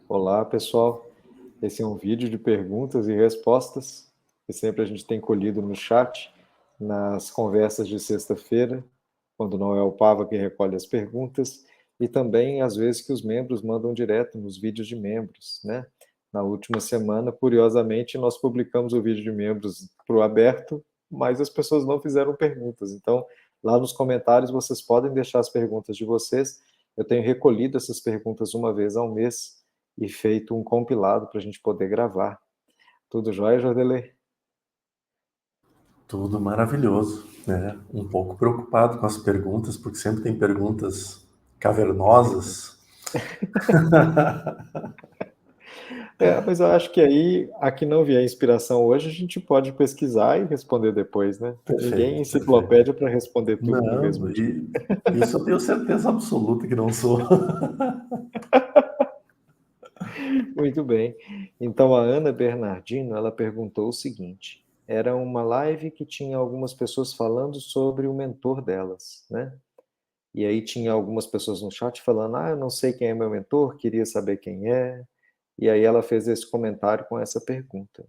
Olá, pessoal. Esse é um vídeo de perguntas e respostas que sempre a gente tem colhido no chat, nas conversas de sexta-feira, quando não é o Pava que recolhe as perguntas, e também às vezes que os membros mandam direto nos vídeos de membros, né? Na última semana, curiosamente, nós publicamos o vídeo de membros para o aberto, mas as pessoas não fizeram perguntas. Então, lá nos comentários vocês podem deixar as perguntas de vocês. Eu tenho recolhido essas perguntas uma vez ao mês e feito um compilado para a gente poder gravar. Tudo jóia, Jordelei? Tudo maravilhoso, né? Um pouco preocupado com as perguntas, porque sempre tem perguntas cavernosas. Mas eu acho que aí, a que não vier inspiração hoje, a gente pode pesquisar e responder depois, né? Ninguém é Perfeito, perfeito. enciclopédia para responder tudo no mesmo Não, dia. e isso eu tenho certeza absoluta que não sou. Muito bem. Então, a Ana Bernardino, ela perguntou o seguinte: era uma live que tinha algumas pessoas falando sobre o mentor delas, né? E aí tinha algumas pessoas no chat falando: eu não sei quem é meu mentor, queria saber quem é. E aí ela fez esse comentário com essa pergunta.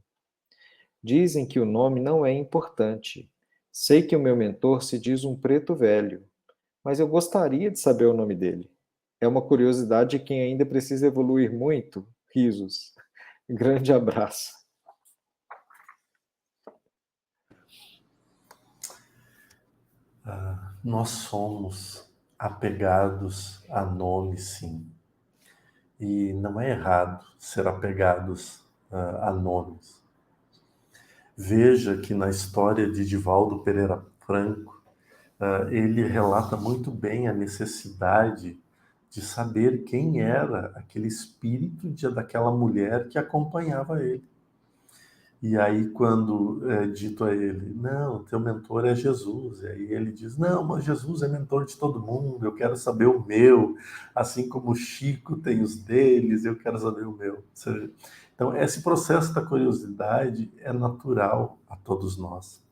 Dizem que o nome não é importante. Sei que o meu mentor se diz um preto velho, mas eu gostaria de saber o nome dele. É uma curiosidade de quem ainda precisa evoluir muito. Risos. Grande abraço. Nós somos apegados a nomes, sim. E não é errado ser apegados a nomes. Veja que na história de Divaldo Pereira Franco, ele relata muito bem a necessidade de saber quem era aquele espírito daquela mulher que acompanhava ele. E aí, quando é dito a ele, não, teu mentor é Jesus, e aí ele diz, não, mas Jesus é mentor de todo mundo, eu quero saber o meu, assim como o Chico tem os deles, eu quero saber o meu. Ou seja, então, esse processo da curiosidade é natural a todos nós.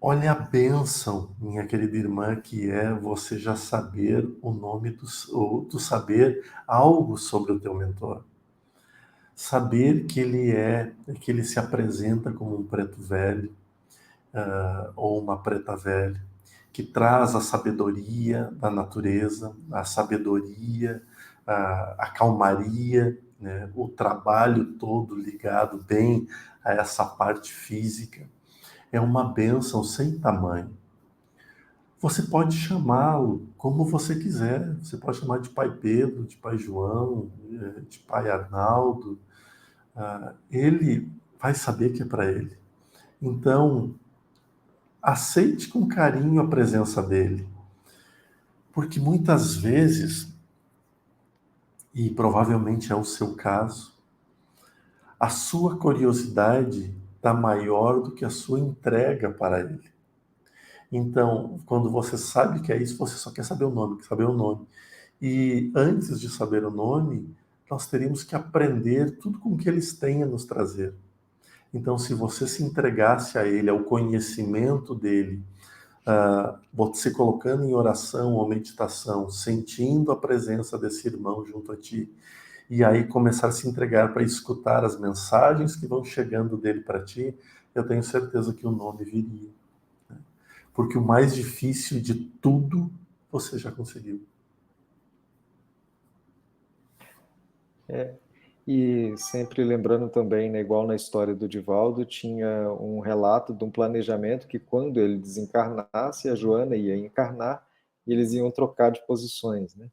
Olha a bênção, minha querida irmã, que é você já saber o nome ou tu saber algo sobre o teu mentor. Saber que ele se apresenta como um preto velho, ou uma preta velha, que traz a sabedoria da natureza, a sabedoria, a calmaria, né? O trabalho todo ligado bem a essa parte física. É uma bênção sem tamanho. Você pode chamá-lo como você quiser. Você pode chamar de Pai Pedro, de Pai João, de Pai Arnaldo. Ele vai saber que é para ele. Então, aceite com carinho a presença dele. Porque muitas vezes, e provavelmente é o seu caso, a sua curiosidade está maior do que a sua entrega para ele. Então, quando você sabe que é isso, você só quer saber o nome, quer saber o nome. E antes de saber o nome, nós teríamos que aprender tudo com que eles têm a nos trazer. Então, se você se entregasse a ele, ao conhecimento dele, se colocando em oração ou meditação, sentindo a presença desse irmão junto a ti, e aí começar a se entregar para escutar as mensagens que vão chegando dele para ti, eu tenho certeza que o nome viria. Porque o mais difícil de tudo, você já conseguiu. E sempre lembrando também, né, igual na história do Divaldo, tinha um relato de um planejamento que quando ele desencarnasse, a Joana ia encarnar e eles iam trocar de posições, né?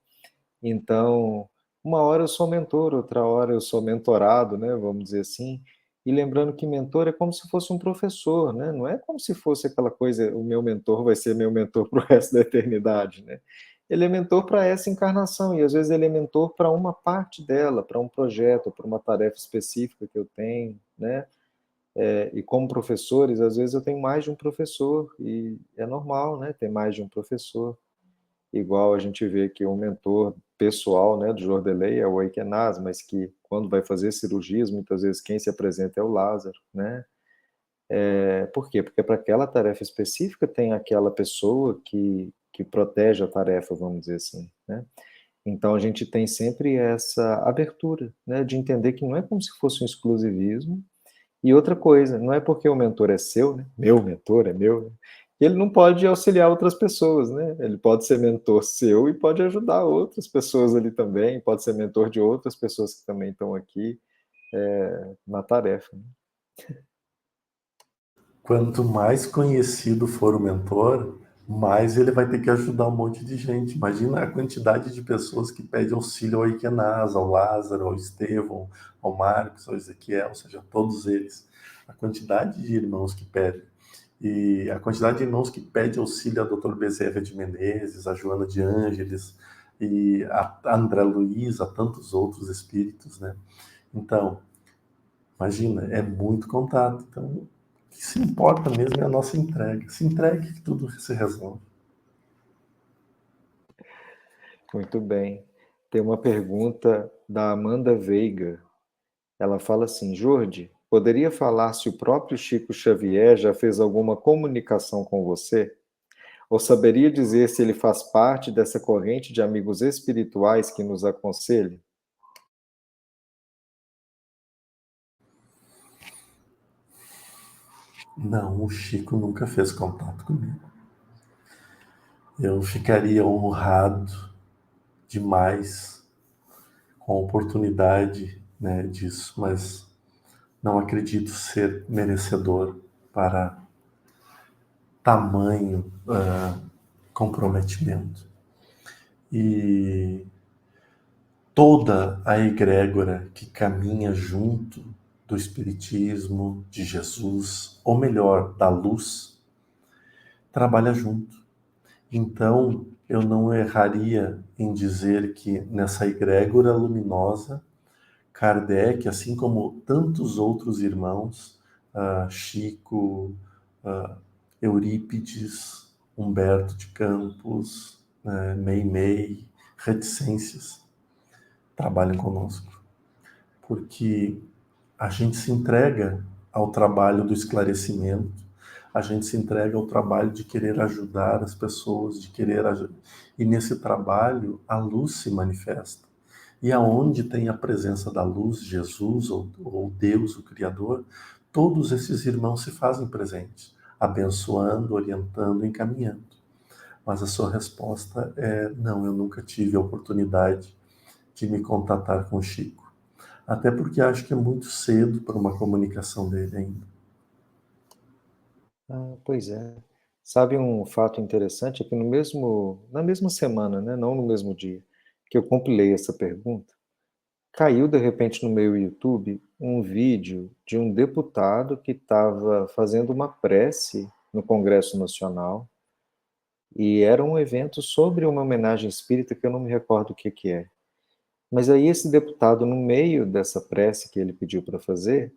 Então, uma hora eu sou mentor, outra hora eu sou mentorado, né, vamos dizer assim. E lembrando que mentor é como se fosse um professor, né? Não é como se fosse aquela coisa, o meu mentor vai ser meu mentor para o resto da eternidade, né? Ele é mentor para essa encarnação e às vezes ele é mentor para uma parte dela, para um projeto, para uma tarefa específica que eu tenho, né? E como professores, às vezes eu tenho mais de um professor e é normal, né? Ter mais de um professor. Igual a gente vê que um mentor pessoal, né, do Jordelei é o Eikenas, mas que quando vai fazer cirurgias, muitas vezes quem se apresenta é o Lázaro, né? Por quê? Porque para aquela tarefa específica tem aquela pessoa que protege a tarefa, vamos dizer assim, né? Então a gente tem sempre essa abertura, né, de entender que não é como se fosse um exclusivismo. E outra coisa, não é porque o mentor é seu, né, meu mentor é meu, né, ele não pode auxiliar outras pessoas, né, ele pode ser mentor seu e pode ajudar outras pessoas ali também, pode ser mentor de outras pessoas que também estão aqui, na tarefa, né. Quanto mais conhecido for o mentor, mais ele vai ter que ajudar um monte de gente. Imagina a quantidade de pessoas que pedem auxílio ao Iquenaz, ao Lázaro, ao Estevão, ao Marcos, ao Ezequiel, ou seja, todos eles. A quantidade de irmãos que pedem. E a quantidade de irmãos que pedem auxílio ao Dr. Bezerra de Menezes, a Joana de Ângeles, e a André Luiz, a tantos outros espíritos, né? Então, imagina, é muito contato. Então, o que se importa mesmo é a nossa entrega. Se entregue que tudo se resolve. Muito bem. Tem uma pergunta da Amanda Veiga. Ela fala assim: Jordi, poderia falar se o próprio Chico Xavier já fez alguma comunicação com você? Ou saberia dizer se ele faz parte dessa corrente de amigos espirituais que nos aconselha? Não, o Chico nunca fez contato comigo. Eu ficaria honrado demais com a oportunidade, né, disso, mas não acredito ser merecedor para tamanho comprometimento. E toda a egrégora que caminha junto do Espiritismo, de Jesus, ou melhor, da luz, trabalha junto. Então, eu não erraria em dizer que nessa egrégora luminosa, Kardec, assim como tantos outros irmãos, Chico, ah, Eurípides, Humberto de Campos, Meimei, Reticências, trabalham conosco. Porque a gente se entrega ao trabalho do esclarecimento, a gente se entrega ao trabalho de querer ajudar as pessoas, de querer ajudar. E nesse trabalho, a luz se manifesta. E aonde tem a presença da luz, Jesus ou Deus, o Criador, todos esses irmãos se fazem presentes, abençoando, orientando, encaminhando. Mas a sua resposta é: não, eu nunca tive a oportunidade de me contatar com o Chico. Até porque acho que é muito cedo para uma comunicação dele ainda. Ah, pois é. Sabe um fato interessante? É que na mesma semana, né, não no mesmo dia, que eu compilei essa pergunta, caiu de repente no meu YouTube um vídeo de um deputado que estava fazendo uma prece no Congresso Nacional, e era um evento sobre uma homenagem espírita que eu não me recordo o que que é. Mas aí esse deputado, no meio dessa prece que ele pediu para fazer,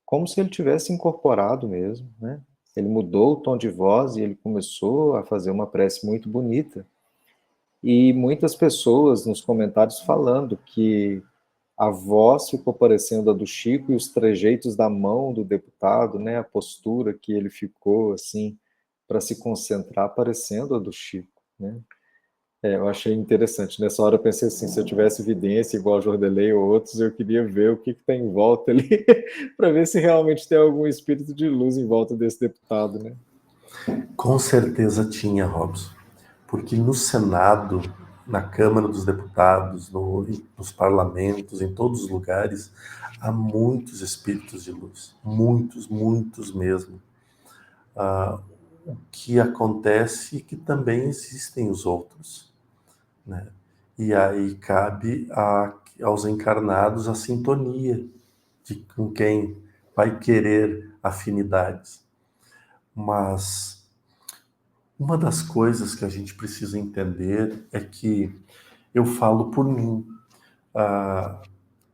como se ele tivesse incorporado mesmo, né? Ele mudou o tom de voz e ele começou a fazer uma prece muito bonita. E muitas pessoas nos comentários falando que a voz ficou parecendo a do Chico e os trejeitos da mão do deputado, né? A postura que ele ficou assim para se concentrar parecendo a do Chico, né? Eu achei interessante. Nessa hora eu pensei assim, se eu tivesse evidência igual a Jordelei ou outros, eu queria ver o que tem em volta ali, para ver se realmente tem algum espírito de luz em volta desse deputado, né? Com certeza tinha, Robson. Porque no Senado, na Câmara dos Deputados, nos parlamentos, em todos os lugares, há muitos espíritos de luz. Muitos, muitos mesmo. O que acontece é que também existem os outros, né? E aí cabe aos encarnados a sintonia de com quem vai querer afinidades. Mas uma das coisas que a gente precisa entender é que eu falo por mim.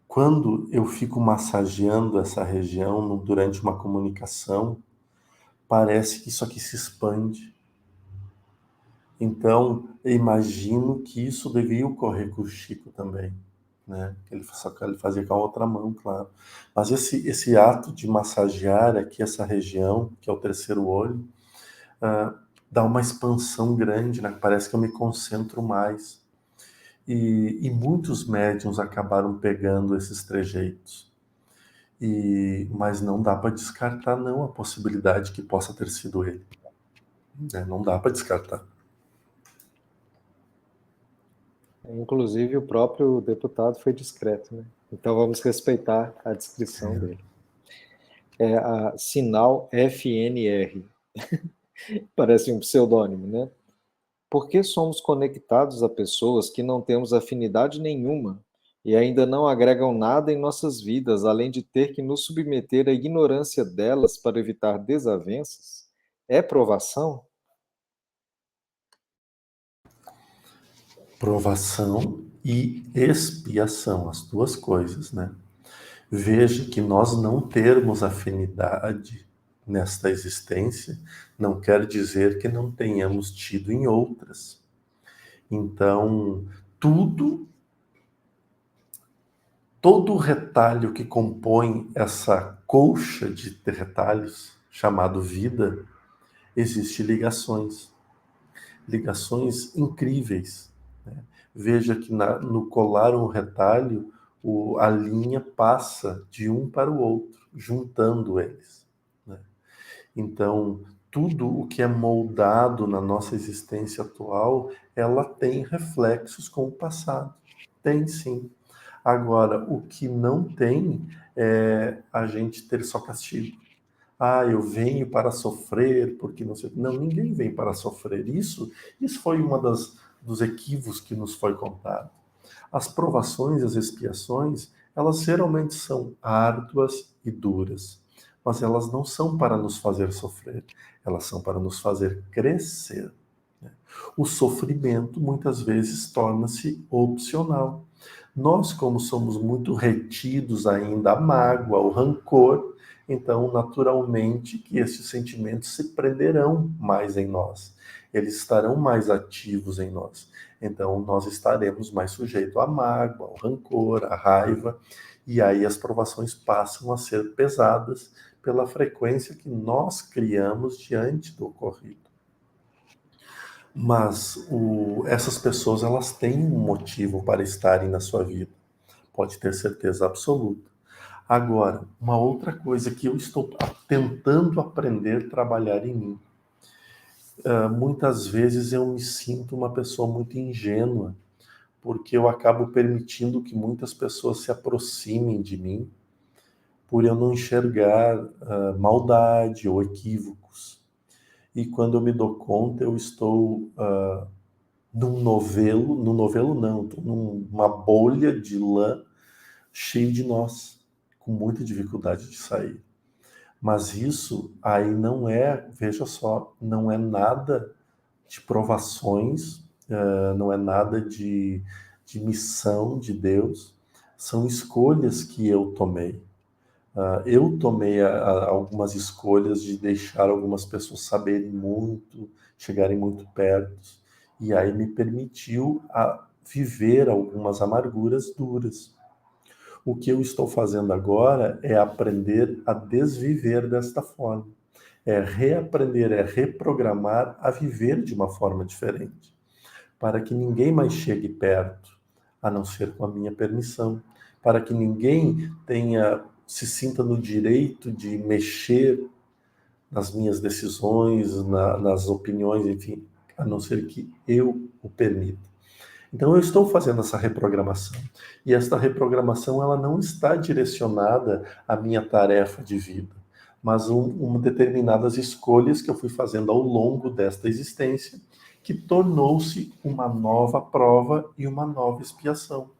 Quando eu fico massageando essa região durante uma comunicação, parece que isso aqui se expande. Então, eu imagino que isso devia ocorrer com o Chico também, né? Só que ele fazia com a outra mão, claro. Mas esse ato de massagear aqui essa região, que é o terceiro olho, dá uma expansão grande, né? Parece que eu me concentro mais. E muitos médiuns acabaram pegando esses trejeitos. Mas não dá para descartar não a possibilidade que possa ter sido ele. Não dá para descartar. Inclusive, o próprio deputado foi discreto, né? Então, vamos respeitar a descrição dele. É a Sinal FNR. Parece um pseudônimo, né? Por que somos conectados a pessoas que não temos afinidade nenhuma e ainda não agregam nada em nossas vidas, além de ter que nos submeter à ignorância delas para evitar desavenças? É provação? Provação e expiação, as duas coisas, né? Veja que nós não termos afinidade nesta existência não quer dizer que não tenhamos tido em outras. Então, todo o retalho que compõe essa colcha de retalhos, chamado vida, existe ligações. Ligações incríveis. Né? Veja que no colar um retalho, a linha passa de um para o outro, juntando eles. Né? Então, tudo o que é moldado na nossa existência atual, ela tem reflexos com o passado. Tem sim. Agora, o que não tem é a gente ter só castigo. Ah, eu venho para sofrer, porque não sei. Não, ninguém vem para sofrer. Isso foi uma dos equívocos que nos foi contado. As provações, as expiações, elas geralmente são árduas e duras, mas elas não são para nos fazer sofrer, elas são para nos fazer crescer. O sofrimento muitas vezes torna-se opcional. Nós, como somos muito retidos ainda à mágoa, ao rancor, então naturalmente que esses sentimentos se prenderão mais em nós. Eles estarão mais ativos em nós. Então nós estaremos mais sujeitos à mágoa, ao rancor, à raiva, e aí as provações passam a ser pesadas pela frequência que nós criamos diante do ocorrido. Mas essas pessoas, elas têm um motivo para estarem na sua vida. Pode ter certeza absoluta. Agora, uma outra coisa que eu estou tentando aprender a trabalhar em mim. Muitas vezes eu me sinto uma pessoa muito ingênua, porque eu acabo permitindo que muitas pessoas se aproximem de mim, por eu não enxergar maldade ou equívocos. E quando eu me dou conta, eu estou num novelo não, estou numa bolha de lã cheio de nós, com muita dificuldade de sair. Mas isso aí não é, veja só, não é nada de provações, não é nada de missão de Deus, são escolhas que eu tomei. Eu tomei algumas escolhas de deixar algumas pessoas saberem muito, chegarem muito perto, e aí me permitiu viver algumas amarguras duras. O que eu estou fazendo agora é aprender a desviver desta forma. É reaprender, é reprogramar a viver de uma forma diferente. Para que ninguém mais chegue perto, a não ser com a minha permissão. Para que ninguém se sinta no direito de mexer nas minhas decisões, nas opiniões, enfim, a não ser que eu o permita. Então eu estou fazendo essa reprogramação. E esta reprogramação ela não está direcionada à minha tarefa de vida, mas determinadas escolhas que eu fui fazendo ao longo desta existência, que tornou-se uma nova prova e uma nova expiação.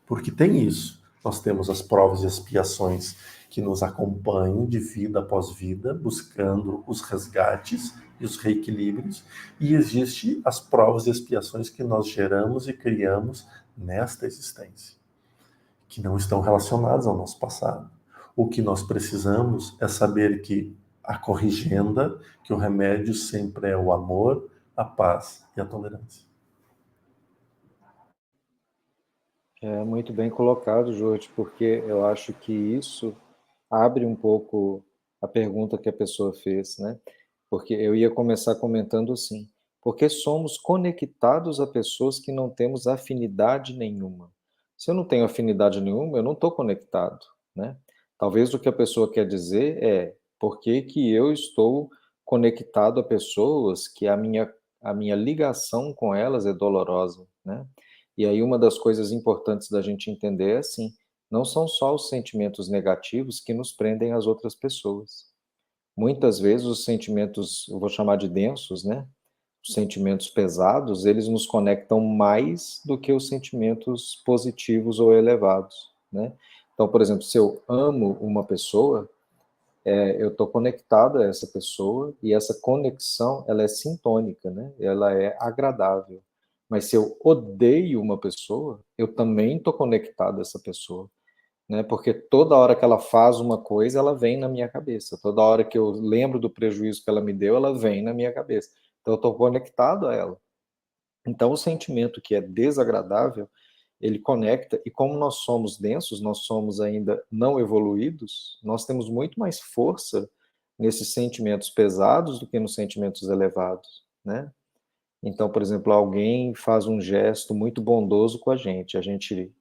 Porque tem isso. Nós temos as provas e expiações que nos acompanham de vida após vida, buscando os resgates e os reequilíbrios, e existe as provas e expiações que nós geramos e criamos nesta existência, que não estão relacionadas ao nosso passado. O que nós precisamos é saber que a corrigenda, que o remédio sempre é o amor, a paz e a tolerância. É muito bem colocado, Jorge, porque eu acho que isso abre um pouco a pergunta que a pessoa fez, né? Porque eu ia começar comentando assim: Porque somos conectados a pessoas que não temos afinidade nenhuma. Se eu não tenho afinidade nenhuma, eu não estou conectado, né? Talvez o que a pessoa quer dizer é: por que que eu estou conectado a pessoas que a minha ligação com elas é dolorosa, né? E aí uma das coisas importantes da gente entender é assim: não são só os sentimentos negativos que nos prendem às outras pessoas. Muitas vezes os sentimentos, eu vou chamar de densos, né? Os sentimentos pesados, eles nos conectam mais do que os sentimentos positivos ou elevados, né? Então, por exemplo, se eu amo uma pessoa, eu estou conectado a essa pessoa e essa conexão, ela é sintônica, né? Ela é agradável. Mas se eu odeio uma pessoa, eu também estou conectado a essa pessoa, né? Porque toda hora que ela faz uma coisa, ela vem na minha cabeça. Toda hora que eu lembro do prejuízo que ela me deu, ela vem na minha cabeça. Então eu estou conectado a ela. Então o sentimento que é desagradável, ele conecta, e como nós somos densos, nós somos ainda não evoluídos, nós temos muito mais força nesses sentimentos pesados do que nos sentimentos elevados, né? Então, por exemplo, alguém faz um gesto muito bondoso com a gente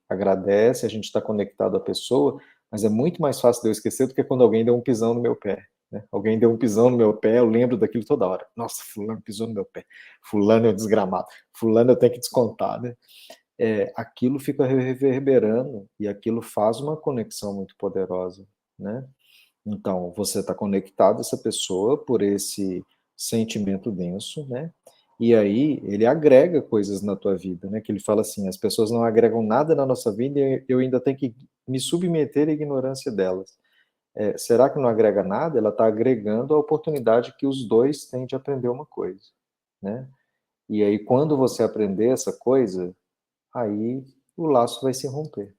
agradece, a gente está conectado à pessoa, mas é muito mais fácil de eu esquecer do que quando alguém deu um pisão no meu pé, né? Alguém deu um pisão no meu pé, eu lembro daquilo toda hora. Nossa, fulano pisou no meu pé, fulano é um desgramado, fulano eu tenho que descontar, né? Aquilo fica reverberando e aquilo faz uma conexão muito poderosa, né? Então, você está conectado a essa pessoa por esse sentimento denso, né? E aí ele agrega coisas na tua vida, né? Que ele fala assim: as pessoas não agregam nada na nossa vida e eu ainda tenho que me submeter à ignorância delas. Será que não agrega nada? Ela está agregando a oportunidade que os dois têm de aprender uma coisa, né? E aí, quando você aprender essa coisa, aí o laço vai se romper,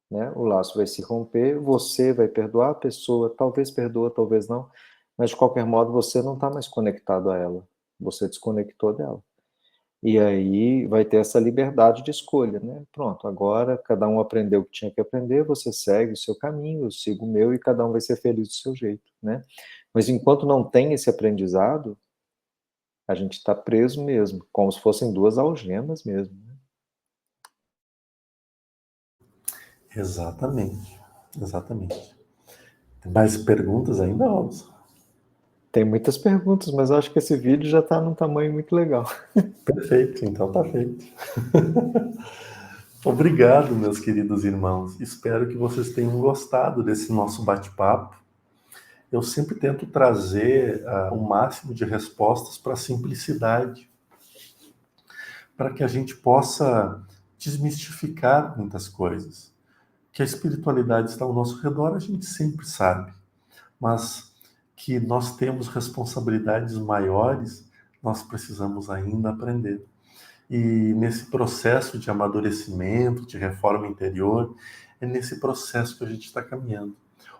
né? O laço vai se romper, você vai perdoar a pessoa, talvez perdoa, talvez não, mas de qualquer modo você não está mais conectado a ela, você desconectou dela. E aí vai ter essa liberdade de escolha, né? Pronto, agora cada um aprendeu o que tinha que aprender, você segue o seu caminho, eu sigo o meu e cada um vai ser feliz do seu jeito, né? Mas enquanto não tem esse aprendizado, a gente está preso mesmo, como se fossem duas algemas mesmo, né? Exatamente, exatamente. Tem mais perguntas ainda, Robson? Tem muitas perguntas, mas eu acho que esse vídeo já está num tamanho muito legal. Perfeito, então tá feito. Obrigado, meus queridos irmãos. Espero que vocês tenham gostado desse nosso bate-papo. Eu sempre tento trazer o máximo de respostas para a simplicidade, para que a gente possa desmistificar muitas coisas. Que a espiritualidade está ao nosso redor, a gente sempre sabe, mas que nós temos responsabilidades maiores, nós precisamos ainda aprender. E nesse processo de amadurecimento, de reforma interior, é nesse processo que a gente está caminhando.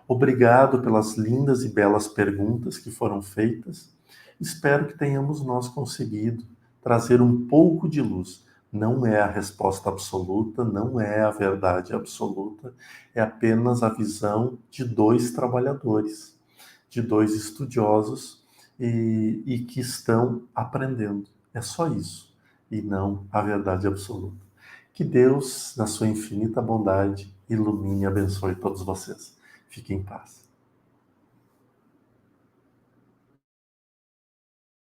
Obrigado pelas lindas e belas perguntas que foram feitas. Espero que tenhamos nós conseguido trazer um pouco de luz. Não é a resposta absoluta, não é a verdade absoluta, é apenas a visão de dois trabalhadores, de dois estudiosos e que estão aprendendo. É só isso e não a verdade absoluta. Que Deus, na sua infinita bondade, ilumine e abençoe todos vocês. Fiquem em paz.